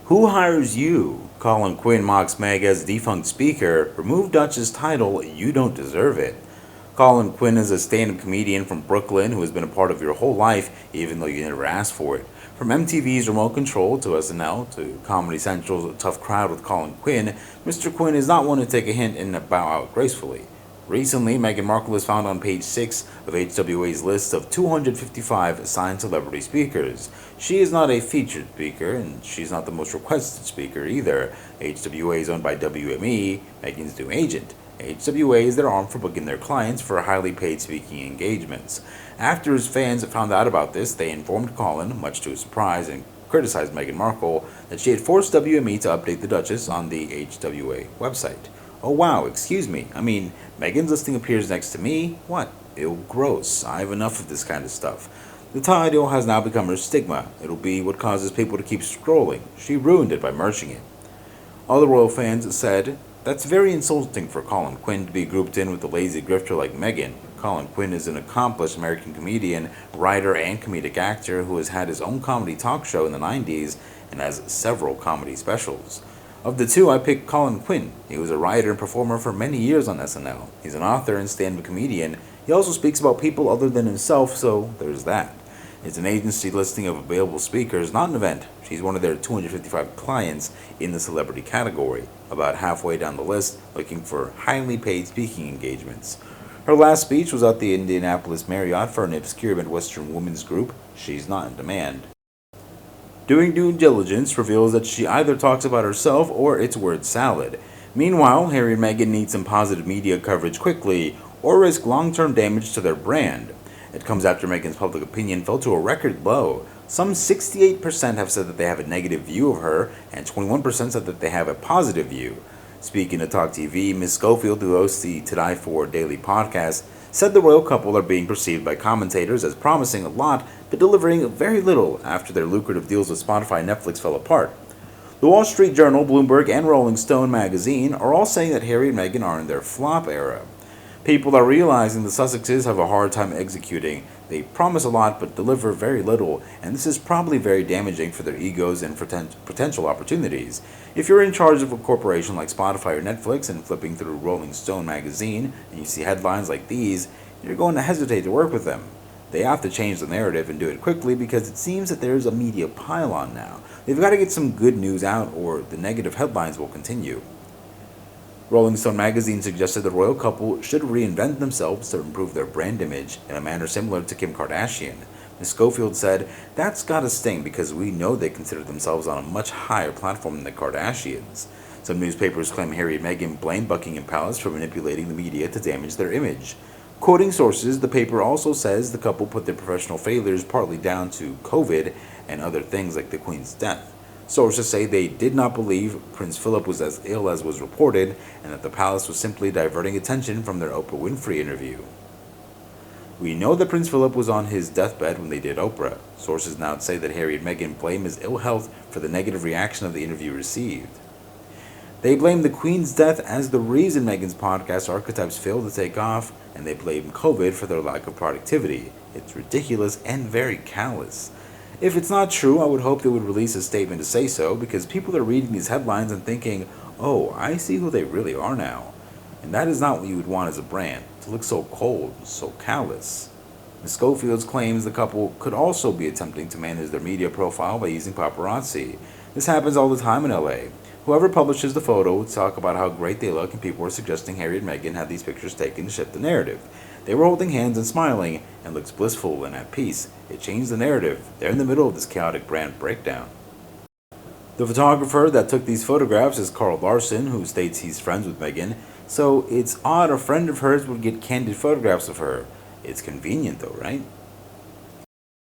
Who hires you? Colin Quinn mocks Meg as defunct speaker. Remove Duchess title. You don't deserve it. Colin Quinn is a stand-up comedian from Brooklyn who has been a part of your whole life, even though you never asked for it. From MTV's Remote Control to SNL to Comedy Central's Tough Crowd with Colin Quinn, Mr. Quinn is not one to take a hint and bow out gracefully. Recently, Meghan Markle is found on page 6 of HWA's list of 255 signed celebrity speakers. She is not a featured speaker, and she's not the most requested speaker either. HWA is owned by WME, Meghan's new agent. HWA is their arm for booking their clients for highly paid speaking engagements. After his fans found out about this, they informed Colin, much to his surprise, and criticized Meghan Markle that she had forced WME to update the Duchess on the HWA website. Oh wow, excuse me. I mean, Meghan's listing appears next to me? What? Ew, gross. I have enough of this kind of stuff. The title has now become her stigma. It'll be what causes people to keep scrolling. She ruined it by merging it. Other royal fans said, that's very insulting for Colin Quinn to be grouped in with a lazy grifter like Meghan. Colin Quinn is an accomplished American comedian, writer, and comedic actor who has had his own comedy talk show in the 90s and has several comedy specials. Of the two, I picked Colin Quinn. He was a writer and performer for many years on SNL. He's an author and stand-up comedian. He also speaks about people other than himself, so there's that. It's an agency listing of available speakers, not an event. She's one of their 255 clients in the celebrity category, about halfway down the list, looking for highly paid speaking engagements. Her last speech was at the Indianapolis Marriott for an obscure Midwestern women's group. She's not in demand. Doing due diligence reveals that she either talks about herself or it's word salad. Meanwhile, Harry and Meghan need some positive media coverage quickly or risk long-term damage to their brand. It comes after Meghan's public opinion fell to a record low. Some 68% have said that they have a negative view of her, and 21% said that they have a positive view. Speaking to Talk TV, Ms. Schofield, who hosts the To Die For daily podcast, said the royal couple are being perceived by commentators as promising a lot but delivering very little after their lucrative deals with Spotify and Netflix fell apart. The Wall Street Journal, Bloomberg, and Rolling Stone magazine are all saying that Harry and Meghan are in their flop era. People are realizing the Sussexes have a hard time executing. They promise a lot but deliver very little, and this is probably very damaging for their egos and potential opportunities. If you're in charge of a corporation like Spotify or Netflix and flipping through Rolling Stone magazine and you see headlines like these, you're going to hesitate to work with them. They have to change the narrative and do it quickly because it seems that there's a media pylon now. They've got to get some good news out or the negative headlines will continue. Rolling Stone magazine suggested the royal couple should reinvent themselves to improve their brand image in a manner similar to Kim Kardashian. Ms. Schofield said, that's gotta sting because we know they consider themselves on a much higher platform than the Kardashians. Some newspapers claim Harry and Meghan blame Buckingham Palace for manipulating the media to damage their image. Quoting sources, the paper also says the couple put their professional failures partly down to COVID and other things like the Queen's death. Sources say they did not believe Prince Philip was as ill as was reported, and that the palace was simply diverting attention from their Oprah Winfrey interview. We know that Prince Philip was on his deathbed when they did Oprah. Sources now say that Harry and Meghan blame his ill health for the negative reaction of the interview received. They blame the Queen's death as the reason Meghan's podcast Archetypes failed to take off, and they blame COVID for their lack of productivity. It's ridiculous and very callous. If it's not true, I would hope they would release a statement to say so, because people are reading these headlines and thinking, oh, I see who they really are now. And that is not what you would want as a brand, to look so cold, so callous. Ms. Schofield's claims the couple could also be attempting to manage their media profile by using paparazzi. This happens all the time in LA. Whoever publishes the photo would talk about how great they look, and people were suggesting Harry and Meghan had these pictures taken to shift the narrative. They were holding hands and smiling, and looked blissful and at peace. It changed the narrative. They're in the middle of this chaotic brand breakdown. The photographer that took these photographs is Carl Larson, who states he's friends with Meghan, so it's odd a friend of hers would get candid photographs of her. It's convenient though, right?